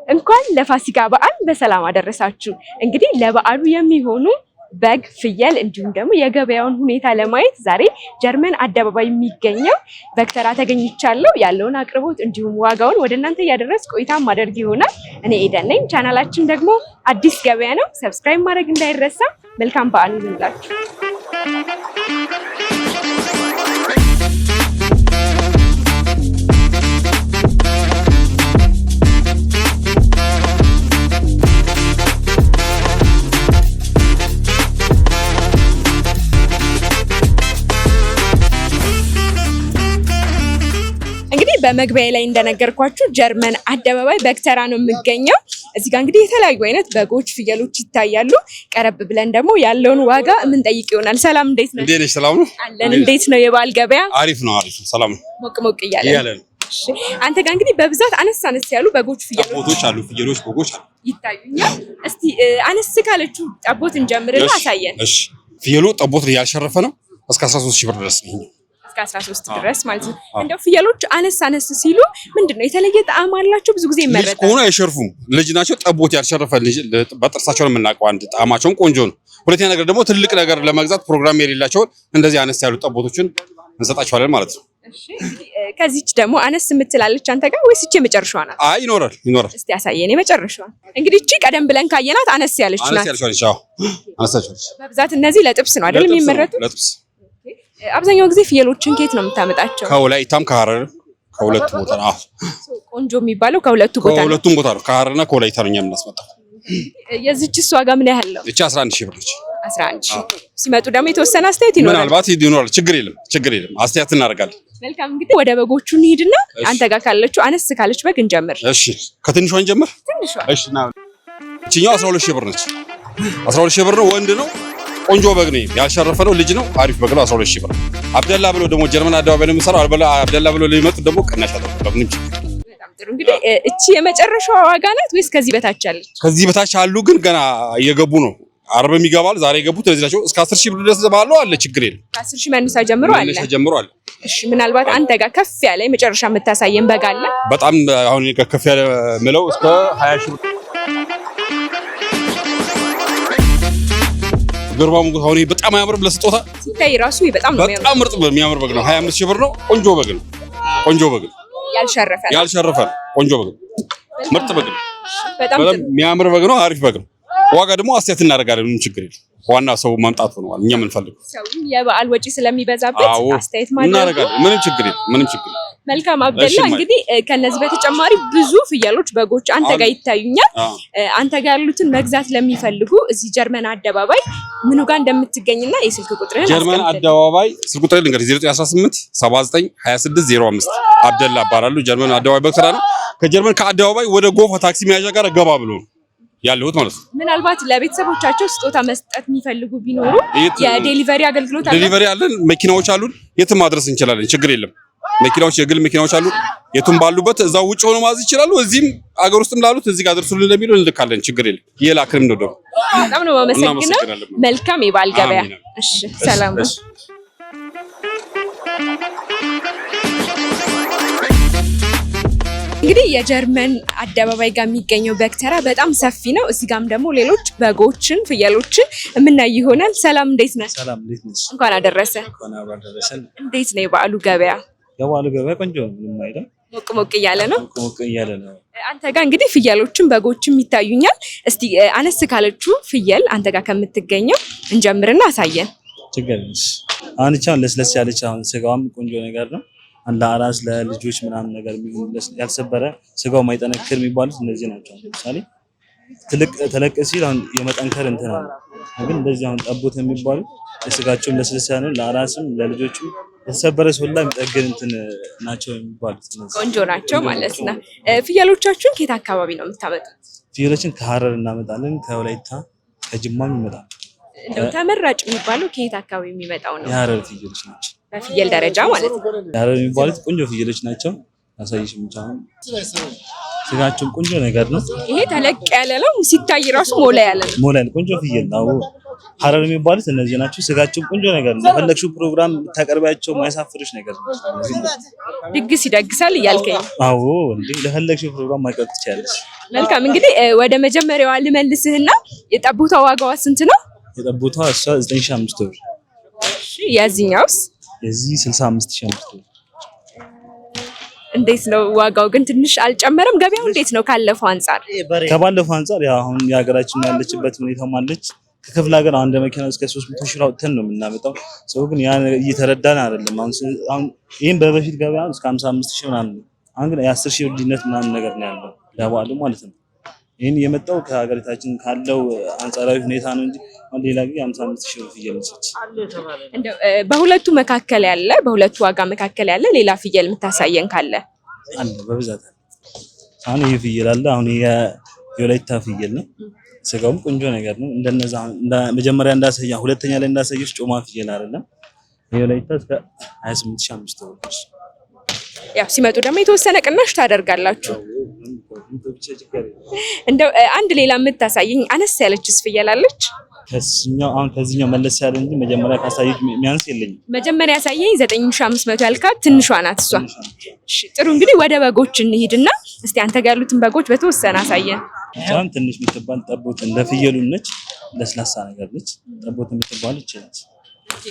እንኳን ለፋሲካ በዓል በሰላም አደረሳችሁ። እንግዲህ ለበዓሉ የሚሆኑ በግ፣ ፍየል እንዲሁም ደግሞ የገበያውን ሁኔታ ለማየት ዛሬ ጀርመን አደባባይ የሚገኘው በግ ተራ ተገኝቻለሁ። ያለውን አቅርቦት እንዲሁም ዋጋውን ወደ እናንተ እያደረስኩ ቆይታ ማድረግ ይሆናል። እኔ ኤደን ነኝ። ቻናላችን ደግሞ አዲስ ገበያ ነው። ሰብስክራይብ ማድረግ እንዳይረሳ። መልካም በዓል ይሁንላችሁ። በመግቢያ ላይ እንደነገርኳችሁ ጀርመን አደባባይ በግ ተራ ነው የሚገኘው። እዚህ ጋር እንግዲህ የተለያዩ አይነት በጎች፣ ፍየሎች ይታያሉ። ቀረብ ብለን ደግሞ ያለውን ዋጋ የምንጠይቅ ይሆናል። ሰላም፣ እንዴት ነው? እንዴት ነሽ? ሰላም ነው አለን። እንዴት ነው የበዓል ገበያ? አሪፍ ነው፣ አሪፍ ነው። ሰላም ነው። ሞቅ ሞቅ እያለ ነው። እሺ፣ አንተ ጋር እንግዲህ በብዛት አነስ ያሉ በጎች፣ ፍየሎች አሉ። ፍየሎች፣ በጎች አሉ ይታዩኛል። እስቲ አነስ ካለችው ጠቦት እንጀምርና አሳየን። እሺ፣ ፍየሉ ጠቦት ያልሸረፈ ነው። እስከ 13,000 ብር ድረስ ነው። 13 ድረስ ማለት ነው። እንደው ፍየሎች አነስ ሲሉ ምንድነው የተለየ ጣዕም አላቸው? ብዙ ጊዜ ይመረጣል። ልጅ ከሆነ አይሸርፉም። ልጅ ናቸው። ጠቦት ያልሸረፈ ልጅ በጥርሳቸው ነው የምናውቀው። አንድ ጣዕማቸውን ቆንጆ ነው። ሁለተኛ ነገር ደግሞ ትልቅ ነገር ለመግዛት ፕሮግራም የሌላቸውን እንደዚህ አነስ ያሉ ጠቦቶችን እንሰጣቸዋለን ማለት ነው። እሺ፣ ከዚች ደግሞ አነስ የምትላለች አንተ ጋር ወይስ እቺ የመጨረሻዋ ናት? አይ ይኖራል። እስቲ ያሳየን የመጨረሻዋ። እንግዲህ እቺ ቀደም ብለን ካየናት አነስ ያለች ናት። በብዛት እነዚህ ለጥብስ ነው አይደል የሚመረጡት? ለጥብስ አብዛኛው ጊዜ ፍየሎችን ከየት ነው የምታመጣቸው? ከወላይታም ከሐረር ከሁለቱ ቦታ ነው። ቆንጆ የሚባለው ከሁለቱም ቦታ ነው። ከሐረርና ከወላይታ ነው የምናስመጣው። የዚህችስ ዋጋ ምን ያህል ነው? እቺ 11,000 ብር ነች። 11,000። ሲመጡ ደግሞ የተወሰነ አስተያየት ይኖራል። ምናልባት ይኖራል። ችግር የለም። አስተያየት እናደርጋለን። መልካም፣ እንግዲህ ወደ በጎቹ እንሂድና አንተ ጋር ካለችው አነስ ካለች በግ እንጀምር። እሺ፣ ከትንሿ እንጀምር። እሺ፣ እቺኛው 12,000 ብር ነች። 12,000 ብር ነው። ወንድ ነው። ቆንጆ በግ ነው። ያልሸረፈ ነው። ልጅ ነው። አሪፍ በግ ነው። 12,000 ብር። አብደላ ብሎ ደግሞ ጀርመን አደባባይ ነው የሚሰራው። አብደላ ብሎ ሊመጡ ደግሞ ቅናሽ አደረገው። ምንም ችግር። በጣም ጥሩ። እንግዲህ እቺ የመጨረሻዋ ዋጋ ናት ወይስ ከዚህ በታች አለች? ከዚህ በታች አሉ፣ ግን ገና እየገቡ ነው። አርብም ይገባል። ዛሬ የገቡት ለዚህ ናቸው። እስከ 10,000 ብር ድረስ ባለው አለ። ችግር የለም። ከ10,000 መነሻ ጀምሮ አለ። እሺ፣ ምናልባት አንተ ጋር ከፍ ያለ የመጨረሻ የምታሳየን በግ አለ? በጣም አሁን ከፍ ያለ ምለው እስከ 20,000 ብር ገርባሙ አሁን በጣም ያምር ለስጦታ ሲታይ ራሱ በጣም ምርጥ የሚያምር በግ ነው። 25,000 ብር ነው። ቆንጆ በግ ነው። ያልሸረፈ ቆንጆ በግ ነው። ምርጥ በግ ነው። በጣም የሚያምር በግ ነው። አሪፍ በግ ነው። ዋጋ ደግሞ አስተያየት እናደርጋለን። ምንም ችግር የለም። ዋና ሰው መምጣቱ ነው እኛ የምንፈልገው። ሰው የበዓል ወጪ ስለሚበዛበት አስተያየት ማድረግ እናደርጋለን። ምንም ችግር የለም። መልካም አብደላ፣ እንግዲህ ከነዚህ በተጨማሪ ብዙ ፍየሎች፣ በጎች አንተ ጋር ይታዩኛል። አንተ ጋር ያሉትን መግዛት ለሚፈልጉ እዚህ ጀርመን አደባባይ ምኑ ጋር እንደምትገኝና የስልክ ቁጥርህን ጀርመን አደባባይ ስልክ ቁጥር ልንገርህ 0918 79 26 05 አብደላ እባላለሁ። ጀርመን አደባባይ በግ ተራ ነው። ከጀርመን ከአደባባይ ወደ ጎፋ ታክሲ መያዣ ጋር ገባ ብሎ ያለሁት ማለት ነው። ምናልባት ለቤተሰቦቻቸው ስጦታ መስጠት የሚፈልጉ ቢኖሩ የዴሊቨሪ አገልግሎት አለ? ዴሊቨሪ አለን። መኪናዎች አሉን። የትም ማድረስ እንችላለን። ችግር የለም። መኪናዎች፣ የግል መኪናዎች አሉ። የቱም ባሉበት እዛው ውጭ ሆኖ ማዝ ይችላሉ። እዚህም አገር ውስጥም ላሉት እዚህ ጋር ደርሱልን እንደሚሉ እንልካለን። ችግር የለም። የላክንም ነው ደግሞ። በጣም ነው የማመሰግነው። መልካም የበዓል ገበያ። እሺ፣ ሰላም ነው። እንግዲህ የጀርመን አደባባይ ጋር የሚገኘው በግ ተራ በጣም ሰፊ ነው። እዚህ ጋርም ደግሞ ሌሎች በጎችን፣ ፍየሎችን የምናይ ይሆናል። ሰላም፣ እንዴት ነህ? ሰላም፣ እንዴት ነሽ? እንኳን አደረሰ። እንዴት ነው የበዓሉ ገበያ? የበዓሉ ገበያ ቆንጆ ነው። ምንም አይደል። ሞቅ እያለ ነው። አንተ ጋር እንግዲህ ፍየሎችን፣ በጎችም ይታዩኛል። እስቲ አነስ ካለችው ፍየል አንተ ጋር ከምትገኘው እንጀምርና አሳየን። ችግር ነሽ። አሁን እቻን ለስለስ ያለች አሁን ስጋዋም ቆንጆ ነገር ነው። ለአራስ ለልጆች ምናምን ነገር ያልሰበረ ስጋው ማይጠነክር የሚባሉት እነዚህ ናቸው። ለምሳሌ ተለቅ ሲል አሁን የመጠንከር እንትን አለ። ግን እንደዚህ አሁን ጠቦት የሚባሉ ስጋቸውም ለስለስ ያለ ነው። ለአራስም ለልጆችም የተሰበረ ሁላ የሚጠግን እንትን ናቸው የሚባሉት ቆንጆ ናቸው ማለት ነው። ፍየሎቻችሁን ከየት አካባቢ ነው የምታመጡት? ፍየሎችን ከሐረር እናመጣለን። ከወላይታ ከጅማም ይመጣል። እንደው ተመራጭ የሚባለው ከየት አካባቢ የሚመጣው ነው? የሐረር ፍየሎች ናቸው። በፍየል ደረጃ ማለት ነው። የሐረር የሚባሉት ቆንጆ ፍየሎች ናቸው። አሳይሽ ምንጫውን ስጋቸውም ቆንጆ ነገር ነው። ይሄ ተለቅ ያለ ነው። ሲታይ ራሱ ሞላ ያለ ነው። ቆንጆ ፍየል ነው። ሐረር የሚባሉት እነዚህ ናቸው። ስጋቸው ቆንጆ ነገር ነው። ለፈለግሽው ፕሮግራም ታቀርባቸው ማይሳፍርሽ ነገር ነው። ድግስ ይደግሳል እያልከኝ? አዎ እንዴ ለፈለግሽው ፕሮግራም ማቅረብ ትችያለሽ። መልካም እንግዲህ ወደ መጀመሪያዋ ልመልስህና የጠቦቷ ዋጋዋ ስንት ነው? የጠቦቷ እሷ 9500 ብር። እሺ የዚህኛውስ? የዚህ 65500 ብር። እንዴት ነው ዋጋው ግን ትንሽ አልጨመረም? ገበያው እንዴት ነው ካለፈው አንፃር? ከባለፈው አንፃር ያው አሁን የሀገራችን ያለችበት ሁኔታ ማለች ከክፍለ ሀገር አንድ መኪና እስከ 300 ሺህ አውጥተን ነው የምናመጣው። ሰው ግን ያን እየተረዳን አይደለም። አሁን ይሄን በበፊት ገበያ እስከ 55 ሺህ ምናምን ነው። አሁን ግን የ10 ሺህ ልዩነት ምናምን ነገር ነው ያለው ለበዓሉ ማለት ነው። ይሄን የመጣው ከሀገራችን ካለው አንጻራዊ ሁኔታ ነው እንጂ አሁን ሌላ ጊዜ 55 ሺህ ብር ፍየል ነች። እንደው በሁለቱ ዋጋ መካከል ያለ ሌላ ፍየል የምታሳየን ካለ? አለ በብዛት አለ። አሁን ይሄ ፍየል አለ። አሁን የወላይታ ፍየል ነው። ስጋውም ቆንጆ ነገር ነው። እንደነዛ መጀመሪያ እንዳሳያ ሁለተኛ ላይ እንዳሳየሽ ጮማ ፍየል አይደለም። የወላይታ እስከ 28500 ብር። ያው ሲመጡ ደግሞ የተወሰነ ቅናሽ ታደርጋላችሁ። እንደው አንድ ሌላ የምታሳየኝ አነስ ያለችስ ፍየል አለች? ከዚህኛው መለስ ያለ እንጂ መጀመሪያ ካሳየች የሚያንስ የለኝም። መጀመሪያ ያሳየኝ 9500 ያልካት ትንሿ ናት እሷ። እሺ ጥሩ እንግዲህ ወደ በጎች እንሂድና እስቲ አንተ ጋር ያሉትን በጎች በተወሰነ አሳየን። እሷም ትንሽ የምትባል ጠቦት እንደ ፍየሉ ነች፣ ለስላሳ ነገር ነች። ጠቦት የምትባል ይችላል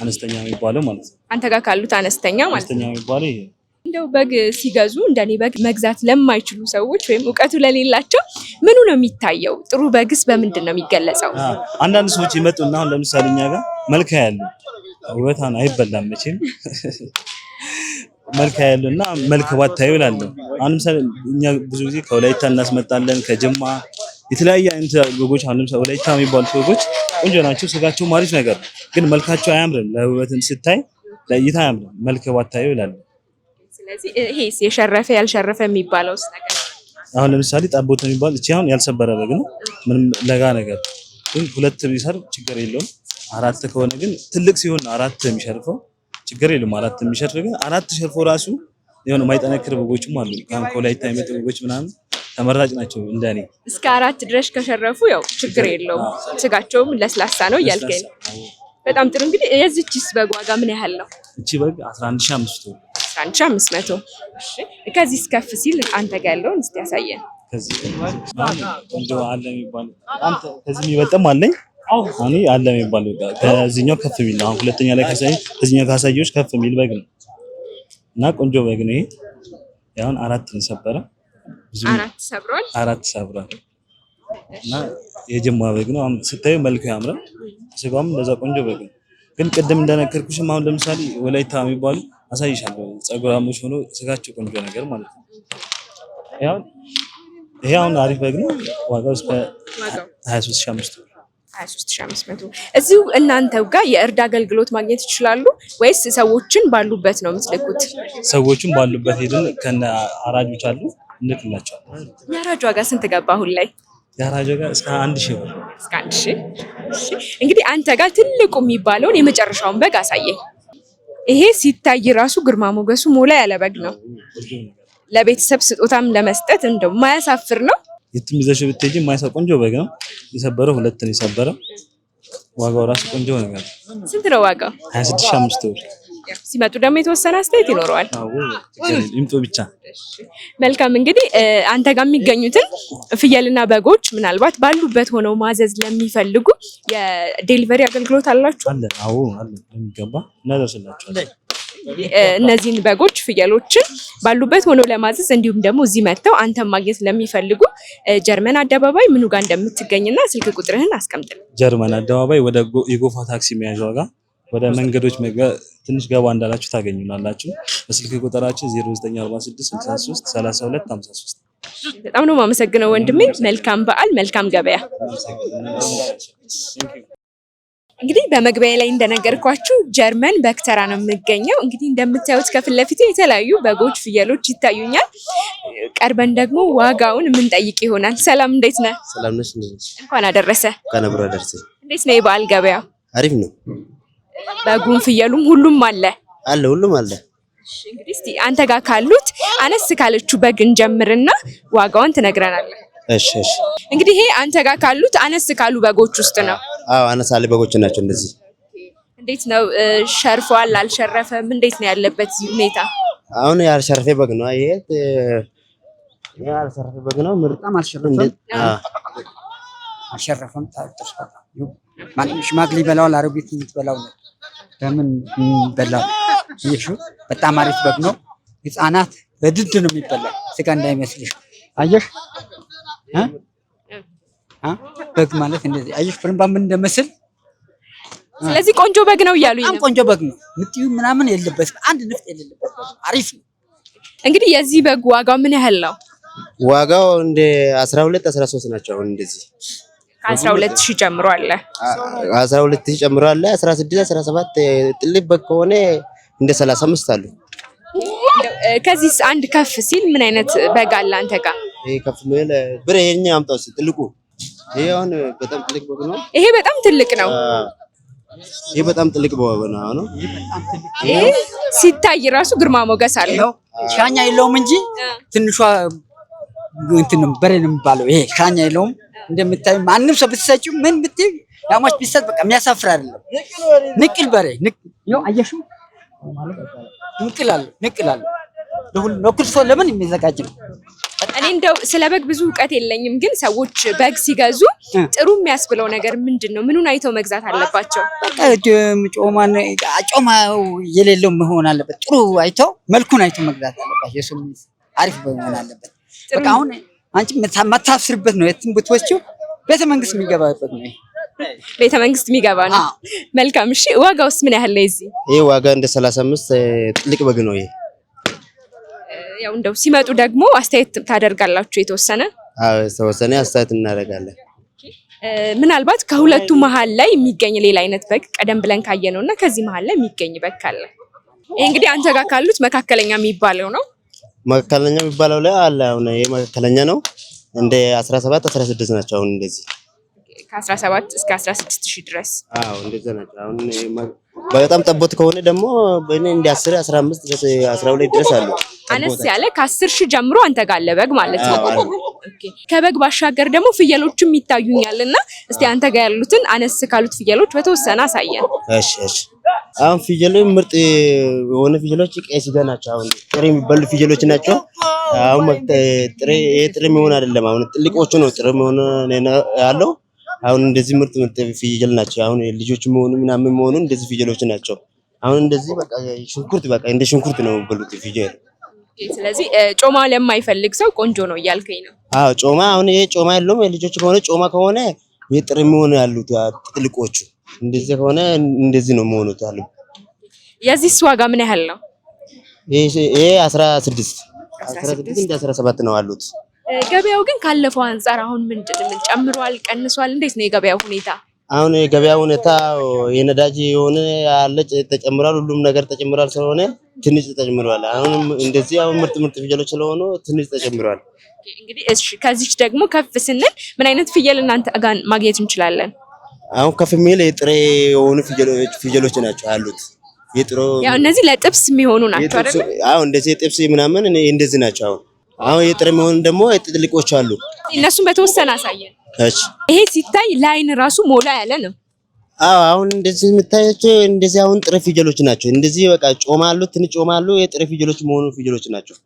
አነስተኛ የሚባለው ማለት ነው። አንተ ጋር ካሉት አነስተኛ ማለት ነው። አነስተኛ የሚባለው ይሄ። እንደው በግ ሲገዙ እንደኔ በግ መግዛት ለማይችሉ ሰዎች ወይም እውቀቱ ለሌላቸው ምኑ ነው የሚታየው? ጥሩ በግስ በምንድን ነው የሚገለጸው? አንዳንድ ሰዎች ይመጡና አሁን ለምሳሌ እኛ ጋር መልክ ያለው ውበታን አይበላም መቼም መልክ ያለውና መልክ ባታዩ እላለሁ። አሁን ለምሳሌ እኛ ብዙ ጊዜ ከወላይታ እናስመጣለን ከጅማ የተለያየ አይነት በጎች። አሁን ለምሳሌ ወላይታ የሚባሉት በጎች ቆንጆ ናቸው፣ ስጋቸው አሪፍ ነገር ግን መልካቸው አያምርም። ለውበትን ስታይ ለእይታ አያምርም። መልክ ባታዩ እላለሁ። ስለዚህ ይሄስ የሸረፈ ያልሸረፈ የሚባለውስ ነገር? አሁን ለምሳሌ ጠቦት የሚባል እቺ አሁን ያልሰበረ በግ ነው። ምንም ለጋ ነገር ግን ሁለት ቢሰር ችግር የለውም። አራት ከሆነ ግን ትልቅ ሲሆን አራት የሚሸርፈው ችግር የለውም። አራት የሚሸርፍ ግን አራት ሸርፎ ራሱ የሆነ የማይጠነክር በጎችም አሉ። ከወላይታ የሚመጡ በጎች ምናምን ተመራጭ ናቸው እንደኔ። እስከ አራት ድረስ ከሸረፉ ያው ችግር የለውም፣ ስጋቸውም ለስላሳ ነው እያልከኝ ነው። በጣም ጥሩ እንግዲህ የዚህችስ በግ ዋጋ ምን ያህል ነው? እቺ በግ 11500 ብር። 11500። እሺ ከዚህ ከፍ ሲል አንተ ጋር ያለውን እስቲ ያሳየን። ከዚህ ቆንጆ አለ የሚባል አንተ ከዚህ የሚበልጥም አለኝ። እኔ አለ የሚባል ከዚህኛው ከፍ የሚል አሁን ሁለተኛ ላይ ከዚህኛው ካሳየሁሽ ከፍ የሚል በግ ነው እና ቆንጆ በግ ነው። ይሄ ያውን አራት ነው ሰበረ። አራት ሰብሯል እና የጅማ በግ ነው። አሁን ስታዩ መልኩ ያምራል፣ ስጋውም እንደዛ ቆንጆ በግ ነው። ግን ቅድም እንደነገርኩሽም አሁን ለምሳሌ ወላይታ የሚባሉ አሳይሻለሁ። ጸጉራሞች ሆኖ ስጋቸው ቆንጆ ነገር ማለት ነው። ይሄ አሁን አሪፍ በግ ነው። ዋጋው እስከ 23500 ብር። 23500። እዚሁ እናንተው ጋር የእርድ አገልግሎት ማግኘት ይችላሉ ወይስ ሰዎችን ባሉበት ነው የምትልኩት? ሰዎችን ባሉበት ሄደን ከነ አራጆች አሉ እንልክላቸዋለን። የአራጅ ዋጋ ስንት ገባ አሁን ላይ? የአራጅ ዋጋ እስከ 1000 ብር። እስከ 1000። እንግዲህ አንተ ጋር ትልቁ የሚባለውን የመጨረሻውን በግ አሳየኝ። ይሄ ሲታይ ራሱ ግርማ ሞገሱ ሞላ ያለ በግ ነው። ለቤተሰብ ስጦታም ለመስጠት እንደው ማያሳፍር ነው። የትም ይዘሽ ብትሄጂ የማይሳብ ቆንጆ በግ ነው። የሰበረው ሁለት ነው የሰበረው። ዋጋው ራሱ ቆንጆ ነገር። ስንት ነው ዋጋው? 26500 ብር። ሲመጡ ደግሞ የተወሰነ አስተያየት ይኖረዋል። ይምጡ ብቻ። መልካም እንግዲህ አንተ ጋር የሚገኙትን ፍየልና በጎች ምናልባት ባሉበት ሆነው ማዘዝ ለሚፈልጉ የዴሊቨሪ አገልግሎት አላችሁ? አለ። አዎ አለ። የሚገባ እናደርስላችኋለን። እነዚህን በጎች ፍየሎችን ባሉበት ሆነው ለማዘዝ እንዲሁም ደግሞ እዚህ መጥተው አንተን ማግኘት ለሚፈልጉ ጀርመን አደባባይ ምኑ ጋር እንደምትገኝና ስልክ ቁጥርህን አስቀምጥልን። ጀርመን አደባባይ ወደ የጎፋ ታክሲ መያዣው ጋር ወደ መንገዶች መግቢያ ትንሽ ገባ እንዳላችሁ ታገኙናላችሁ። በስልክ ቁጥራችን 0946 63 32 53። በጣም ነው የማመሰግነው ወንድሜ። መልካም በዓል፣ መልካም ገበያ። እንግዲህ በመግቢያ ላይ እንደነገርኳችሁ ጀርመን በክተራ ነው የምገኘው። እንግዲህ እንደምታዩት ከፊት ለፊት የተለያዩ በጎች፣ ፍየሎች ይታዩኛል። ቀርበን ደግሞ ዋጋውን የምንጠይቅ ይሆናል። ሰላም፣ እንዴት ነህ? ሰላም ነሽ? እንኳን አደረሰ። እንኳን አብሮ አደረሰ። እንዴት ነው የበዓል ገበያው? አሪፍ ነው። በጉም ፍየሉም ሁሉም አለ? አለ፣ ሁሉም አለ። እንግዲህ እስቲ አንተ ጋር ካሉት አነስ ካለችው በግ እንጀምርና ዋጋውን ትነግረናለህ። እሺ። እንግዲህ ይሄ አንተ ጋር ካሉት አነስ ካሉ በጎች ውስጥ ነው። አዎ አነሳለ በጎች ናቸው እንደዚህ። እንዴት ነው ሸርፏል አልሸረፈም? እንዴት ነው ያለበት ሁኔታ? አሁን ያልሸረፈ በግ ነው። ይሄ ያልሸረፈ በግ ነው። በጣም አልሸረፈም። አልሸረፈም። ታጥቷል። ማንም ሽማግሌ በላው አሮጊት የምትበላው ነው። በምን በላው? ይሹ በጣም አሪፍ በግ ነው። ህፃናት በድድ ነው የሚበላው፣ ስጋ እንዳይመስልሽ። አየሽ በግ ማለት እንደዚህ አየሽ፣ ፍርምባ ምን እንደመስል። ስለዚህ ቆንጆ በግ ነው እያሉኝ ነው። ቆንጆ በግ ነው። ምጥዩ ምናምን የለበትም፣ አንድ ንፍጥ የሌለበት አሪፍ ነው። እንግዲህ የዚህ በግ ዋጋው ምን ያህል ነው? ዋጋው እንደ 12 13 ናቸው። አሁን እንደዚህ ከ12000 ጀምሮ አለ። 12000 ጀምሮ አለ። 16 17 ጥልቅ በግ ከሆነ እንደ 35 አሉ። ከዚህ አንድ ከፍ ሲል ምን አይነት በግ አለ አንተ ጋር? ይሄ ከፍ ምን ብሬ የኛ አምጣው ጥልቁ። ይሄ አሁን በጣም ጥልቅ በግ ነው። ይሄ በጣም ትልቅ ነው። ይሄ በጣም ጥልቅ በግ ነው። ይሄ ሲታይ ራሱ ግርማ ሞገስ አለው። ሻኛ የለውም እንጂ ትንሿ እንትን ነው በሬ ነው የሚባለው። ይሄ ሻኛ የለውም። እንደምታይ ማንም ሰው ብትሰጪው ምን ብትይ ያማች ቢሰጥ በቃ የሚያሳፍር አይደለም። ንቅል በሬ ነው። አየሽው ንቅል አለ ለኩል ሰው ለምን የሚዘጋጅ ነው። እኔ እንደው ስለ በግ ብዙ እውቀት የለኝም፣ ግን ሰዎች በግ ሲገዙ ጥሩ የሚያስብለው ነገር ምንድነው? ምኑን አይተው መግዛት አለባቸው? በቃ ጮማው የሌለው መሆን አለበት። ጥሩ አይተው መልኩን አይተው መግዛት አለባቸው። የሰው አሪፍ መሆን አለበት። በቃ አሁን አንቺ መታስርበት ነው። የትም ብትወስጂው ቤተ መንግስት የሚገባበት ነው። ቤተ መንግስት የሚገባ ነው። መልካም። እሺ ዋጋውስ ምን ያህል ነው? ይሄ ዋጋ እንደ 35 ጥልቅ በግ ነው። ይሄ ያው እንደው ሲመጡ ደግሞ አስተያየት ታደርጋላችሁ የተወሰነ? አዎ የተወሰነ አስተያየት እናደርጋለን። ምናልባት ከሁለቱ መሃል ላይ የሚገኝ ሌላ አይነት በግ ቀደም ብለን ካየነውና ከዚህ መሃል ላይ የሚገኝ በግ ካለ? ይሄ እንግዲህ አንተ ጋር ካሉት መካከለኛ የሚባለው ነው። መካከለኛ የሚባለው ላይ አለ። አሁን ይሄ መካከለኛ ነው። እንደ 17 16 ናቸው። አሁን እንደዚህ ከ17 እስከ 16000 ድረስ። አዎ እንደዛ ናቸው። አሁን በጣም ጠቦት ከሆነ ደግሞ በእኔ እንደ 10 15 ድረስ 12 ድረስ አሉ። አነስ ያለ ከ10000 ጀምሮ አንተ ጋር አለ በግ ማለት ነው። ኦኬ። ከበግ ባሻገር ደግሞ ፍየሎችም ይታዩኛልና እስቲ አንተ ጋር ያሉትን አነስ ካሉት ፍየሎች በተወሰነ አሳየን። እሺ እሺ። አሁን ፍየሎች ምርጥ የሆነ ፍየሎች ቀይ ስጋ ናቸው። አሁን ጥሬ የሚበሉ ፍየሎች ናቸው። አሁን ጥሬ የሚሆን አይደለም። አሁን ጥልቆቹ ነው ጥሬ የሚሆን ያለው። አሁን እንደዚህ ምርጥ ፍየል ናቸው። አሁን ልጆች የሚሆኑ ምናምን የሚሆኑ እንደዚህ ፍየሎች ናቸው። አሁን እንደዚህ በቃ ሽንኩርት በቃ እንደ ሽንኩርት ነው የሚበሉት ፍየል። ስለዚህ ጮማ ለማይፈልግ ሰው ቆንጆ ነው እያልከኝ ነው? አዎ ጮማ አሁን ይሄ ጮማ የለውም። ልጆች ከሆነ ጮማ ከሆነ የጥሬ የሚሆኑ ያሉት ጥልቆቹ እንደዚህ ከሆነ እንደዚህ ነው የሚሆኑት አሉ። የዚህስ ዋጋ ምን ያህል ነው? ይሄ 16 እንደ 17 ነው አሉት። ገበያው ግን ካለፈው አንፃር አሁን ምን ጨምሯል ቀንሷል? እንዴት ነው የገበያው ሁኔታ? አሁን የገበያው ሁኔታ የነዳጅ የሆነ አለ ተጨምሯል። ሁሉም ነገር ተጨምሯል። ስለሆነ ትንሽ ተጨምሯል። አሁን እንደዚህ አሁን ምርጥ ፍየሎች ስለሆኑ ትንሽ ተጨምሯል። እንግዲህ እሺ ከዚች ደግሞ ከፍ ስንል ምን አይነት ፍየል እናንተ ጋር ማግኘት እንችላለን? አሁን ከፍ የሚል የጥሬ የሆኑ ፍየሎች ናቸው አሉት። የጥሮ ያው እነዚህ ለጥብስ የሚሆኑ ናቸው አይደል? አዎ እንደዚህ የጥብስ ምናምን እንደዚህ ናቸው። አሁን የጥሬ የሚሆኑ ደግሞ ጥልቆች አሉ። እነሱን በተወሰነ አሳየን። እሺ ይሄ ሲታይ ላይን ራሱ ሞላ ያለ ነው። አዎ አሁን እንደዚህ የምታያቸው እንደዚህ አሁን ጥሬ ፍየሎች ናቸው። እንደዚህ በቃ ጮማ አሉ፣ ትንሽ ጮማ አሉ። የጥሬ ፍየሎች መሆኑ ፍየሎች ናቸው።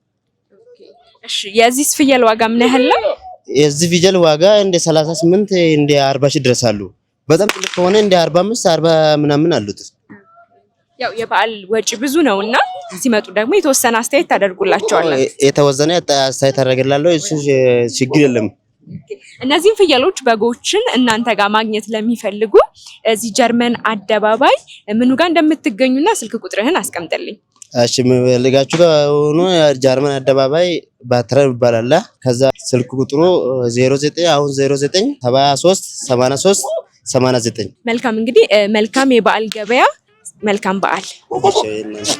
እሺ የዚህ ፍየል ዋጋ ምን ያህል ነው? የዚህ ፍየል ዋጋ እንደ 38 እንደ 40 ሺህ ድረስ አሉ። በጣም ጥልቅ ከሆነ እንደ 45 40 ምናምን አሉት። ያው የበዓል ወጪ ብዙ ነውና ሲመጡ ደግሞ የተወሰነ አስተያየት ታደርጉላቸዋለን። የተወሰነ አስተያየት ታደርግላለሁ። እሱ ችግር የለም። እነዚህን ፍየሎች በጎችን እናንተ ጋር ማግኘት ለሚፈልጉ እዚህ ጀርመን አደባባይ ምኑ ጋር እንደምትገኙና ስልክ ቁጥርህን አስቀምጥልኝ። እሺ መልጋችሁ ከሆነ ጀርመን አደባባይ ባትራ ይባላል። ከዛ ስልክ ቁጥሩ 09 አሁን 09 73 83 89። መልካም እንግዲህ መልካም የበዓል ገበያ፣ መልካም በዓል። እሺ